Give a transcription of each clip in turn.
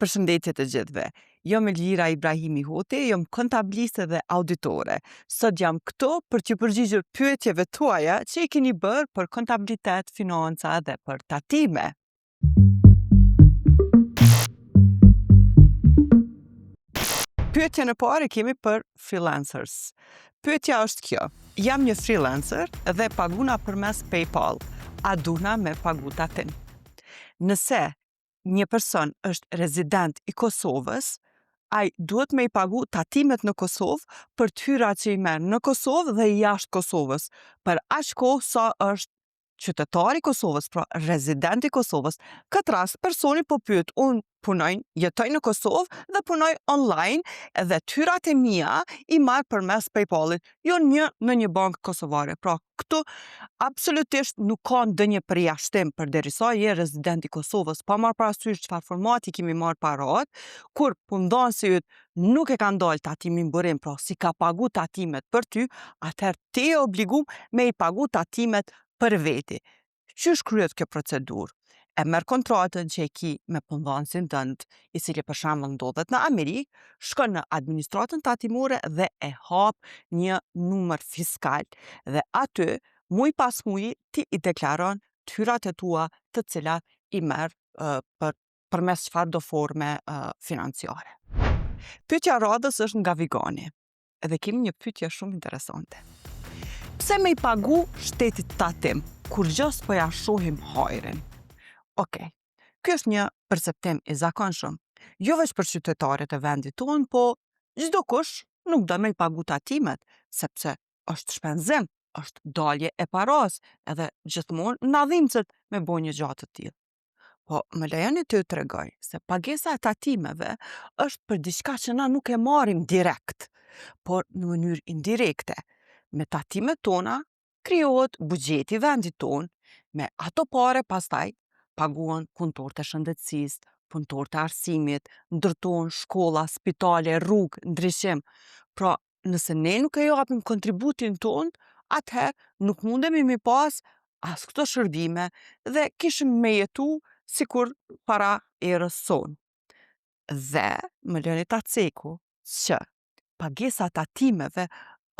Përshëndetje të gjithëve. Jam Elvira Ibrahimi Hoti, jam kontabliste dhe auditore. Sot jam këtu për t'ju përgjigjur pyetjeve tuaja që i keni bërë për kontabilitet, financa dhe për tatime. Pyetja në parë kemi për freelancers. Pyetja është kjo: jam një freelancer dhe paguna përmes PayPal. A duna me pagu tatim? Nëse një person është rezident i Kosovës, ai duhet me i pagu tatimet në Kosovë për t'hyrat që i merr në Kosovë dhe jashtë Kosovës, për aq kohë sa është qytetari i Kosovës, pra rezident i Kosovës. Këtë rast personi po pyet, unë jetoj në Kosovë dhe punoj online dhe t'hyrat e mia i marr përmes PayPal-it, jo në një bankë kosovare. Pra këtu absolutisht nuk ka ndonjë përjashtim përderisa je rezident i Kosovës, pa marrë parasysh çfarë formati kemi marrë parat, kur punëdhënësi yt nuk e ka ndalë tatimin burim, pra si ka pagu tatimet për ty, atëherë ti je obliguar me i pagu tatimet për veti. Qysh kryhet kjo procedurë? E merr kontratën që e ki me punëdhënësin tënd, i cili për shembull ndodhet në Amerikë, shkon në administratën tatimore dhe e hap një numër fiskal dhe aty muj pas muji ti i deklaron t'hyrat e tua të cilat i merr përmes çfarëdo forme financiare. Pyetja radhës është nga Vigani. Edhe kemi një pyetje shumë interesante. Pse me i pagu shtetit tatim, kur gjës po ja shohim hajrin? Okej, ky është një perceptim i zakonshëm. Jo veç për qytetarët e vendit tonë, po çdo kush nuk do me i pagu tatimet, sepse është shpenzim, është dalje e paras, edhe gjithmonë na dhimbcet me bo një gjatë të tillë. Po, më lejoni t'ju tregoj se pagesa e tatimeve është për diçka që na nuk e marrim direkt, por në mënyrë indirekte. Me tatimet tona krijohet buxheti i vendit tonë, me ato pare pastaj paguhen punëtorët e shëndetësisë, punëtorët e arsimit, ndërtohen shkolla, spitale, rrugë, ndryshim. Pra, nëse ne nuk e japim kontributin tonë, atëherë nuk mundemi mi pas as këto shërbime dhe kishim me jetu sikur para erës sonë. Dhe më lëni ta ceku që pagesa e tatimeve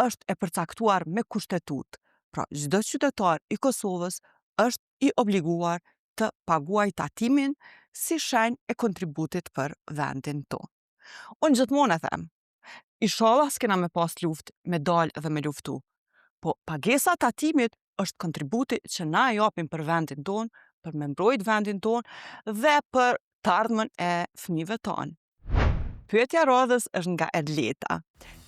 është e përcaktuar me kushtetut. Pra, çdo qytetar i Kosovës është i obliguar të paguaj tatimin si shenjë e kontributit për vendin tonë. Unë gjithmonë e them, inshallah s'kena me pas luftë me dalë dhe me luftu, po pagesa e tatimit është kontributi që na e japim për vendin tonë, për me mbrojt vendin tonë dhe për të ardhmen e fëmijëve tonë. Pyetja radhës është nga Edleta.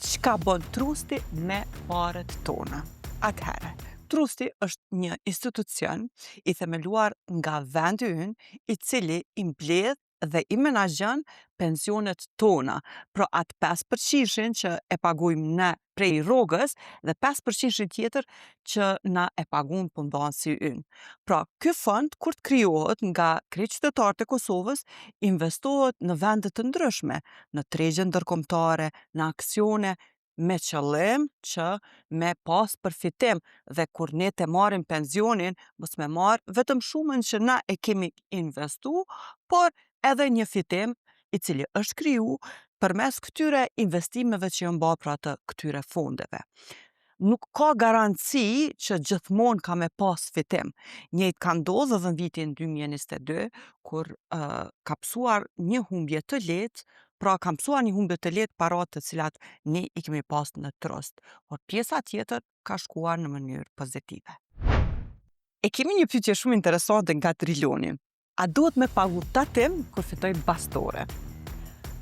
Çka bën trusti me paret tona? Atëherë, trusti është një institucion i themeluar nga vendi ynë, i cili i mbledh dhe i menaxhon pensionet tona, pra atë 5% që e pagujmë ne prej rrogës dhe 5% tjetër që na e pagun punëdhënësi ynë. Pra, ky fond kur të krijohet nga krejt qytetarët e Kosovës, investohet në vende të ndryshme, në tregje ndërkombëtare, në aksione, me qëllim që me pas përfitim dhe kur ne të marrim pensionin, mos me marr vetëm shumën që na e kemi investu, por edhe një fitim i cili është kriju përmes këtyre investimeve që janë bërë për atë këtyre fondeve. Nuk ka garanci që gjithmonë ka me pas fitim. Njëjtë ka ndodhur edhe në vitin 2022, kur ka psuar një humbje të lehtë, pra ka mësuar një humbje të lehtë parat të cilat ne i kemi pas në trust, por pjesa tjetër ka shkuar në mënyrë pozitive. E kemi një pyetje shumë interesante nga Triloni. A duhet me pagu tatim kur fitoj bastore?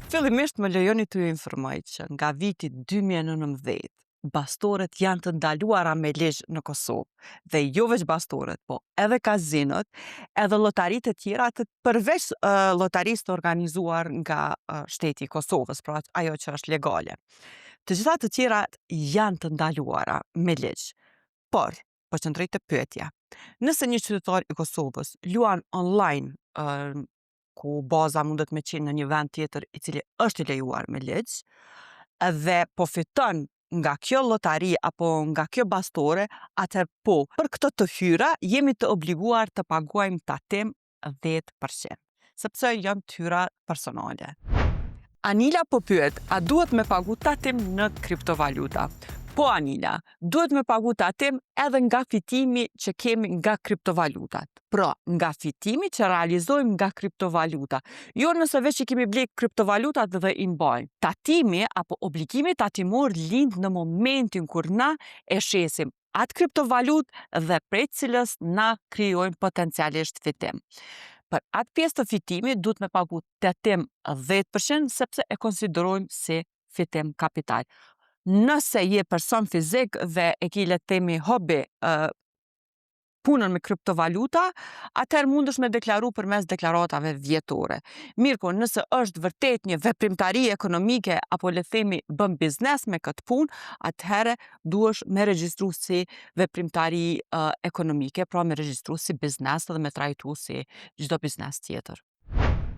Fillimisht më lejoni t'ju informoj që nga viti 2019, bastoret janë të ndaluara me ligj në Kosovë, dhe jo veç bastoret, po edhe kazinot, edhe llotaritë e tjera, përveç llotarisë të organizuar nga shteti i Kosovës, pra ajo që është legale. Të gjitha të tjera janë të ndaluara me ligj. Por, po qëndroj te pyetja. Nëse një qytetar i Kosovës luan online, ku baza mundet me qenë në një vend tjetër i cili është i lejuar me ligj, dhe po fiton nga kjo lotari apo nga kjo bastore, atëherë po, për këto të hyra jemi të obliguar të paguajmë tatim 10%. sepse janë tyra personale. Anila po pyet, a duhet me pagu tatim në kriptovaluta? Po Anila, duhet me pagu tatim edhe nga fitimi që kemi nga kriptovalutat. Pra, nga fitimi që realizojmë nga kriptovaluta. Jo nëse veç që kemi blej kriptovalutat dhe i mbajmë. Tatimi apo obligimi tatimor lind në momentin kur na e shesim atë kriptovalut dhe prej cilës na krijojmë potencialisht fitim. Për atë pjesë të fitimit duhet me pagu tatim 10% sepse e konsiderojmë si fitim kapital. Nëse je person fizik dhe e ki le të themi hobi punën me kriptovaluta, atëherë mundesh me deklaru përmes deklaratave vjetore. Mirë po, nëse është vërtet një veprimtari ekonomike apo le të themi bën biznes me këtë punë, atëherë duhesh me regjistru si veprimtari ekonomike, pra me regjistru si biznes dhe me trajtu si çdo biznes tjetër.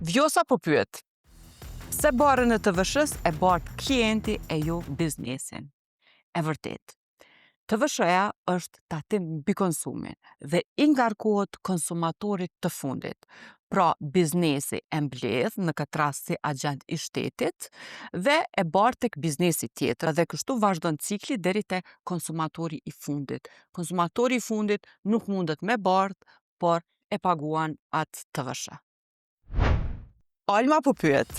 Vjosa po pyet, se barën e TVSH-s e bartë klienti e jo biznesin. E vërtet, TVSH-ja është tatim mbi konsumin dhe i ngarkohet konsumatorit të fundit. Pra, biznesi e mbledh në këtë rast si agent i shtetit dhe e bartë tek biznesi tjetër dhe kështu vazhdon cikli deri te konsumatori i fundit. Konsumatori i fundit nuk mundet me bartë, por e paguan atë TVSH. Alma po pyet,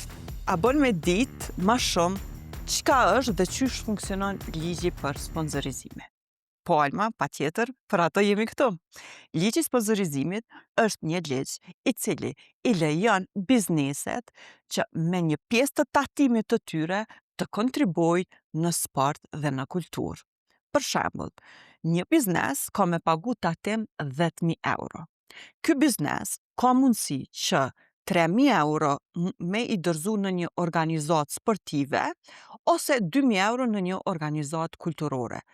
a bën me ditë ma shumë çka është dhe qysh funksionon ligji për sponsorizime? Po Alma, pa tjetër, për ato jemi këtu. Ligji i sponsorizimit është një ligj i cili i lejon bizneset që me një pjesë të tatimit të tyre të kontribojnë në sport dhe në kulturë. Për shembull, një biznes ka me pagu tatim 10.000 euro. Ky biznes ka mundësi që 3.000 euro me i dërzu në një organizat sportive ose 2.000 euro në një organizat kulturore.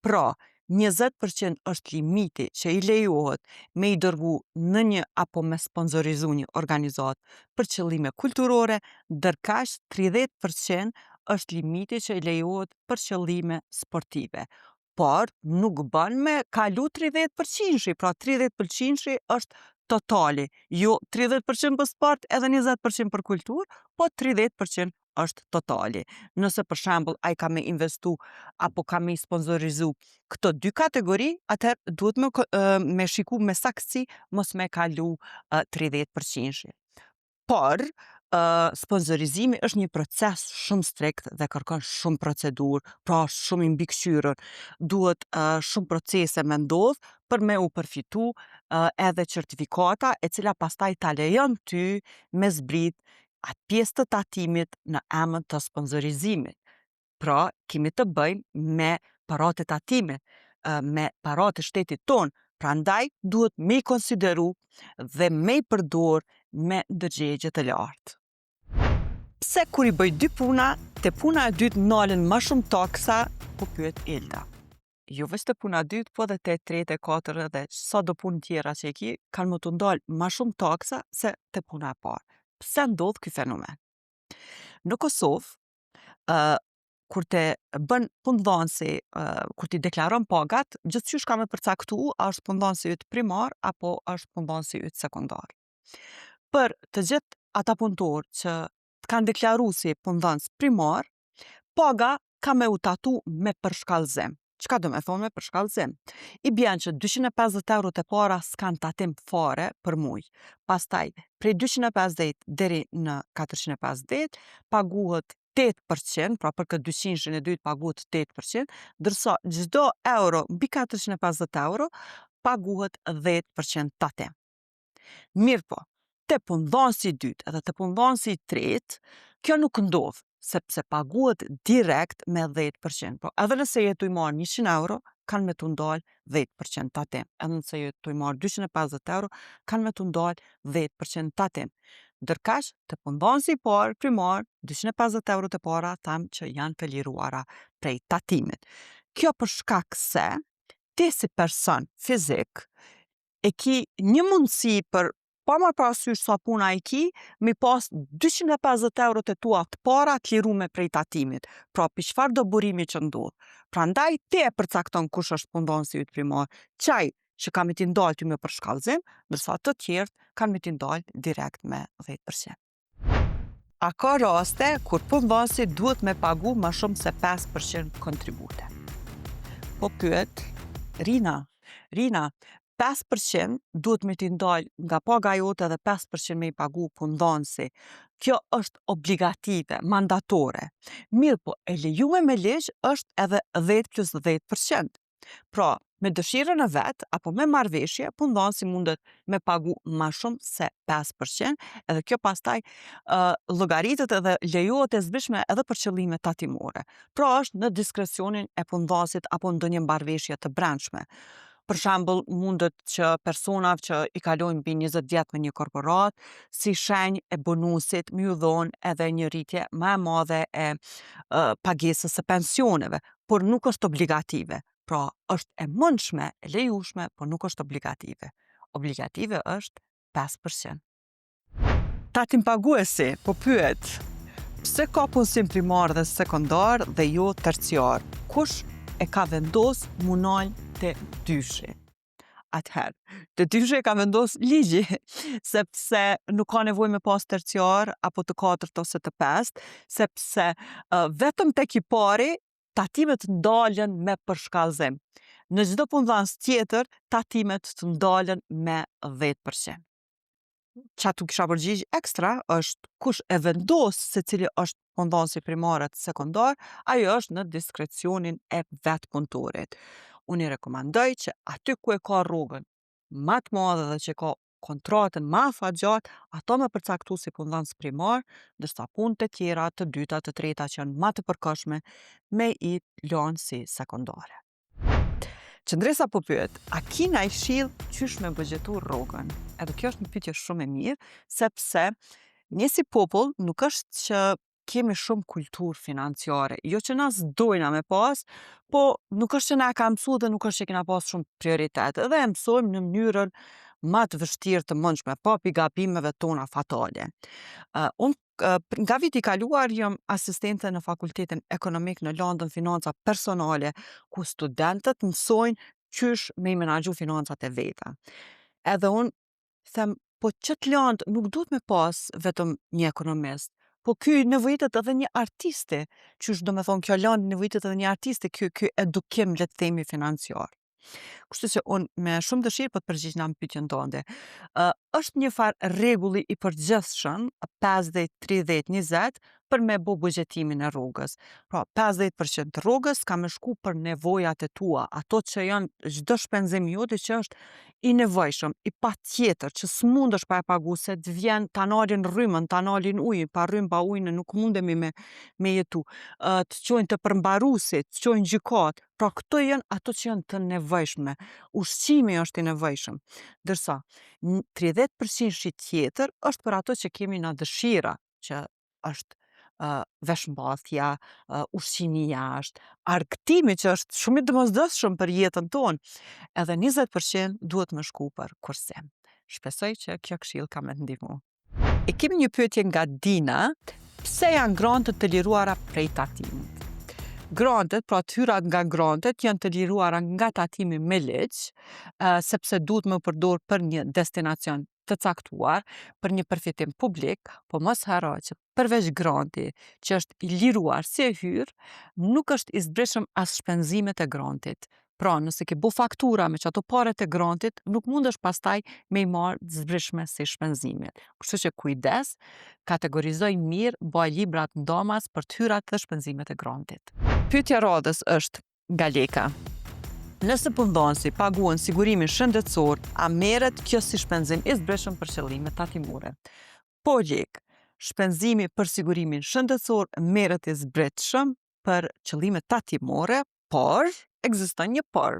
Pra, 20% është limiti që i lejohet me i dërgu në një apo me sponsorizu një organizat për qëllime kulturore, ndërkaq 30% është limiti që i lejohet për qëllime sportive. Por nuk bën me kalu 30%, pra 30% është totali, jo 30% për sport edhe 20% për kulturë, po 30% është totali. Nëse për shembull ai ka me investu apo ka me sponsorizu këto dy kategori, atëherë duhet me shiku me saktësi mos me kalu 30%. Por sponsorizimi është një proces shumë strikt dhe kërkon shumë procedurë, pra shumë i mbikëqyrur. Duhet shumë procese me ndodh për me u përfitu edhe certifikata e cila pastaj ta lejon ty me zbrit atë pjesë të tatimit në emër të sponsorizimit. Pra, kemi të bëjmë me paratë e tatimit, me paratë e shtetit tonë, prandaj duhet me i konsideru dhe me i përdor me ndërgjegje të lartë. Pse kur i bëj dy puna, te puna e dytë nalen më shumë taksa, po pyet Elda. Jo veç te puna e dytë, po dhe te tretë, e katërt dhe sa do punë tjera që e ki, kanë më të ndalë më shumë taksa se te puna e parë. Pse ndodh ky fenomen? Në Kosovë, kur te bën punëdhënësi, kur ti deklaron pagat, gjithçysh ka me përcaktu a është punëdhënësi yt primar apo është punëdhënësi yt sekondar. Për të gjithë ata punëtorë që të kanë deklaru si punëdhënës primar, paga ka me u tatu me përshkallëzim. Çka do me thonë me përshkallëzim? I bjen që 250 euro të para s'kan tatim fare për muj. Pastaj, prej 250 deri në 450, paguhet 8%, pra për këtë 202 paguhet 8%, dërsa çdo euro mbi 450 euro paguhet 10% tatim. Mirë po, te punëdhënësi i dytë edhe te punëdhënësi i tretë, kjo nuk ndodh, sepse paguhet direkt me 10%. Po edhe nëse je tu i marr 100 euro, kanë me të ndalë 10% tatim. Edhe nëse je tu i marr 250 euro, kanë me të ndalë 10% tatim. Ndërkaq, te punëdhënësi i parë primar, 250 euro të para tham që janë të liruara prej tatimit. Kjo për shkak se ti si person fizik e ki një mundësi për pa marrë parasysh sa puna i ki, mi pas 250 euro të tua të para të lirume prej tatimit. Pra, për çfarë do burimi që ndodh. Prandaj ti e përcakton kush është punëdhënësi yt primar. Qaj që ka me t'i ndalë ty me përshkallëzim, ndërsa të tjerët kanë me t'i ndalë direkt me 10%. A ka raste kur punëdhënësi duhet me pagu më shumë se 5% kontribute? Po pyet Rina, 5% duhet me t'i ndalë nga paga jote dhe 5% me i pagu punëdhënësi. Kjo është obligative, mandatore. Mirë po, e lejume me ligj është edhe 10 plus 10%. Pra, me dëshirën e vetë, apo me marrëveshje, punëdhënësi mundet me pagu ma shumë se 5%, edhe kjo pastaj llogaritet edhe lejohet e zbyshme edhe për qëllime tatimore. Pra është në diskrecionin e punëdhënësit apo ndonjë marrëveshje të brendshme. Për shembull, mundet që personat që i kalojnë mbi 20 vjet me një korporat, si shenjë e bonusit, më ju dhonë edhe një rritje më e madhe e pagesës së pensioneve, por nuk është obligative. Pra, është e mundshme, e lejushme, por nuk është obligative. Obligative është 5%. Tatim paguesi po pyet, pse ka punësim primar dhe sekondar dhe jo terciar? Kush e ka vendos munal të dyshi? Atëherë, të dyshi e ka vendos ligji, sepse nuk ka nevojë me pas terciar apo të katërt ose të pestë, sepse vetëm tek i pari tatimet ndalen me përshkallëzim. Në çdo punëdhënës tjetër, tatimet të ndalen me 10%. Qa tu kisha përgjigj ekstra është kush e vendos se cili është punëdhënësi primar e sekondar, ajo është në diskrecionin e vetë punëtorit. Unë i rekomandoj që aty ku e ka rrogën ma të madhe dhe që ka kontratën ma afatgjatë, ato me përcaktu si punëdhënës primar, ndërsa punët e tjera, të dyta, të treta që janë ma të përkohshme, me i lanë si sekondare. Qëndresa po pyet, a kina i shill qysh me bëgjetu rrogën? Edhe kjo është një pyetje shumë e mirë, sepse ne si popull nuk është që kemi shumë kulturë financiare. Jo që na s'dojna me pas, po nuk është që na ka mësu dhe nuk është që kena pas shumë prioritet. Edhe e mësojmë në mënyrën ma të vështirë të mundshme, pa pi gabimeve tona fatale. Unë nga viti kaluar jam asistente në Fakultetin Ekonomik në Londën Financa Personale, ku studentët mësojnë qysh me i menaxhu financat e veta. Edhe unë them, po qëtë landë nuk duhet me pas vetëm një ekonomist, po ky nevojitet edhe një artisti, qysh do me thonë kjo landë nevojitet edhe një artisti, ky edukim le të themi financiar. Kështu që unë me shumë dëshirë po të përgjigj në pyetjen tënde. Është një farë rregulli i përgjithshëm 50-30-20 për me bo buxhetimin e rrogës. Pra 50% të rrogës ka me shku për nevojat e tua, ato që janë çdo shpenzim jote që është i nevojshëm, i patjetër, që s'mundesh pa e pagu, se të vjen ta nalin rrymën, ta nalin ujin, pa rrymë pa ujin nuk mundemi me jetu. Të qojnë të përmbarusit, të qojnë gjykat, pra këto janë ato që janë të nevojshme. Ushqimi është i nevojshëm. Dërsa 30% tjetër është për ato që kemi na dëshira, që është veshmbathja, ushqimi jashtë, argëtimi që është shumë i domosdoshëm për jetën tonë, edhe 20% duhet më shku për kursim. Shpresoj që kjo këshill ka me të ndihmu. E kemi një pyetje nga Dina, pse janë grantet të liruara prej tatimit? Grantet, pra të hyrat nga grantet, janë të liruara nga tatimi me ligj, sepse duhet më përdor për një destinacion të caktuar, për një përfitim publik, po mos harro që përveç granti që është i liruar si e hyrë, nuk është i zbrishëm as shpenzimet e grantit. Pra, nëse ke bu faktura me që ato paret e grantit, nuk mundesh pastaj me i marrë zbrishme si shpenzimet. Kështu që kujdes, kategorizoj mirë, baj librat ndamas për të hyrat dhe shpenzimet e grantit. Pyetja radhës është nga Leka. Nëse punëdhënësi paguën sigurimin shëndetësor, a merret kjo si shpenzim i zbrishëm për qëllime tatimore? Po Lek, shpenzimi për sigurimin shëndetësor merret i zbritshëm për qëllime tatimore, por ekziston një por.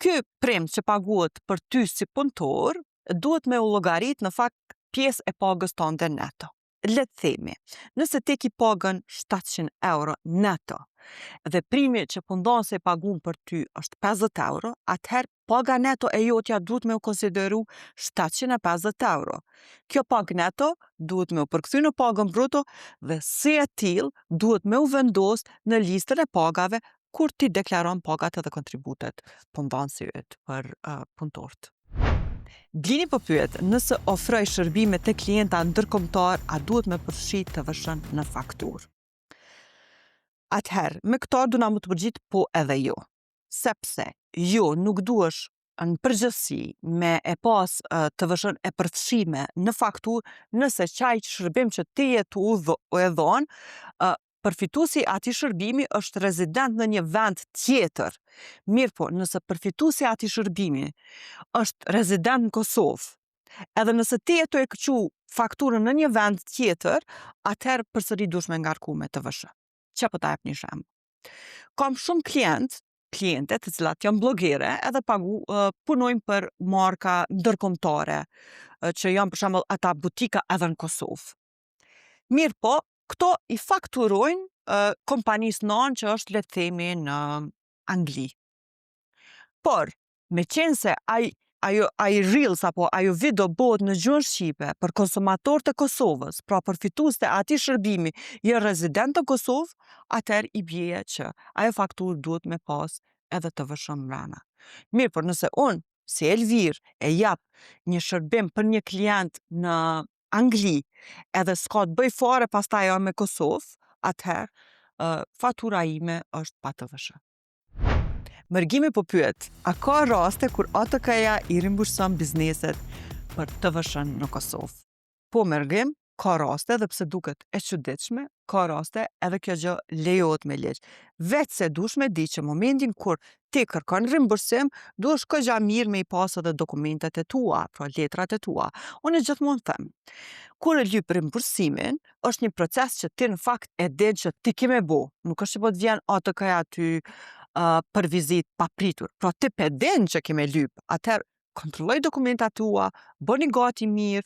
Ky prim që paguhet për ty si punëtor, duhet me u llogarit në fakt pjesë e pagës tënde neto. Le të themi, nëse ti ki pagën 700 euro neto, dhe primi që punëdhënësi e pagun për ty është 50 euro, atëherë paga neto e jotja duhet me u konsideru 750 euro. Kjo pagë neto duhet me u përkthy në pagën bruto dhe si e tillë duhet me u vendos në listën e pagave kur ti deklaron pagat edhe kontributet punëdhënësit për punëtorët. Glini po pyet, nëse ofroj shërbime te klienta ndërkombëtar, a duhet me përfshi TVSH-n në fakturë? Atëherë, me këto du na mu të përgjit po edhe jo. Sepse jo nuk duhesh në përgjithësi me e pas TVSH-n e përfshime në fakturë nëse qaj shërbim që ti e tu e dhonë, përfituesi ati shërbimi është rezident në një vend tjetër. Mirë po, nëse përfituesi ati shërbimi është rezident në Kosovë, edhe nëse ti e tu e këqu fakturën në një vend tjetër, atëherë përsëri dush me ngarku me TVSH. Që po ta jep një shemë. Kam shumë kliente të cilat janë blogere edhe punojnë për marka ndërkombëtare, që janë për shembull ata butika edhe në Kosovë. Mirë po, këto i fakturojnë kompanisë nënë që është le të themi në Angli. Por, me qenë se ai reels apo ajo video bëhet në gjuhën shqipe për konsumatorët e Kosovës, pra përfitues të atij shërbimi janë rezident të Kosovë, atëherë i bie që ajo fakturë duhet me pas edhe TVSH mbrana. Mirë, por nëse unë si Elvirë e jap një shërbim për një klient në Angli, edhe s'ka të bëj fare pastaj jo me Kosovë, atëherë fatura ime është pa TVSH. Mërgimi po pyet, a ka raste kur ATK-ja i rimburson bizneset për TVSH-n në Kosovë? Po mërgim, ka raste dhe pse duket e çuditshme, ka raste edhe kjo gjë lejohet me ligj. Veç se dush me di që momentin kur ti kërkon rimbursim, duhesh kogja mirë me i pas edhe dokumentet e tua, pra letrat e tua. Unë gjithmonë them, kur e lyp rimbursimin, është një proces që ti në fakt e din që ti ke me bo. Nuk është që po të vjen ATK-ja ty për vizit papritur. Pra ti pe din që ke me lyp, atëherë kontrolloj dokumentat tua, bëni gati mirë,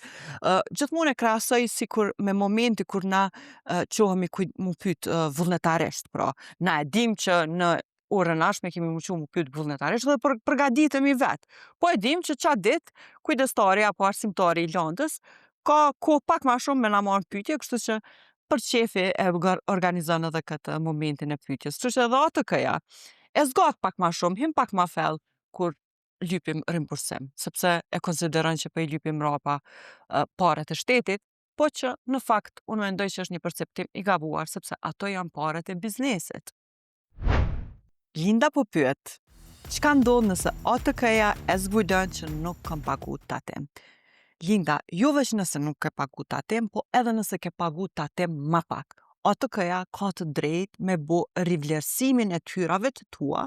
gjithmonë e krahasoj sikur me momenti kur na qohemi mu pyet vullnetarisht, pra na e dim që në orën ashme kemi mu pyet vullnetarisht dhe përgatitemi vetë. Po e dim që qatë ditë kujdestari apo arsimtari i lëndës ka kohë pak ma shumë me na marrë pyetje, kështu që për qefi e organizon edhe këtë momentin e pyetjes. Kështu që edhe ATK-ja e zgat pak ma shumë, him pak ma fell kur lypim rimbursim, sepse e konsideron që po i lypim mrapa parat e shtetit, po që në fakt unë mendoj që është një perceptim i gabuar, sepse ato janë parat e biznesit. Linda po pyet, çka ndodh nëse ATK-ja e zbulon që nuk kam pagu tatim? Linda, jo veç nëse nuk ke pagu tatim, po edhe nëse ke pagu tatim ma pak. ATK-ja ka të drejtë me bo rivlerësimin e tyrave të tua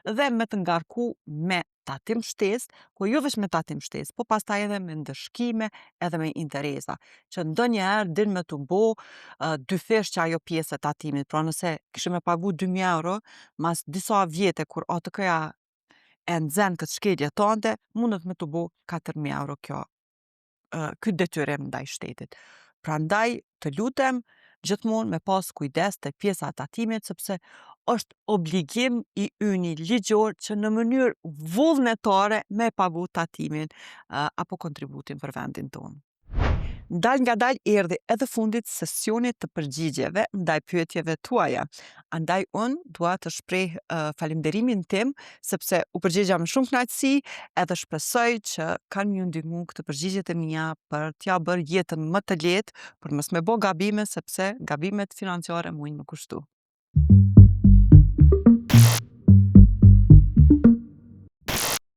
dhe me të ngarku me tatim shtesë, po jo veç me tatim shtesë, po pastaj edhe me ndëshkime edhe me interesa, që ndonjëherë din me të bo dy fish që ajo pjesë e tatimit. Pra nëse kishim me pagu 2.000 euro, mas disa vjete kur ATK-ja e nxen këtë shkelje tante, mundet me të bo 4.000 euro ky detyrim ndaj shtetit. Prandaj të lutem gjithmonë me pas kujdes te pjesa e tatimit, sepse është obligim i yni ligjor që në mënyrë vullnetare me pagu tatimin apo kontributin për vendin tonë. Ndal nga dal erdhi edhe fundit sesionit të përgjigjeve ndaj pyetjeve tuaja. Andaj unë dua të shpreh falënderimin tim sepse u përgjigja me shumë kënaqësi edhe shpresoj që kanë ju ndihmu këtë përgjigjet e mia për t'ja bërë jetën më të lehtë, për mos me bë gabime sepse gabimet financiare mujnë më kushtu.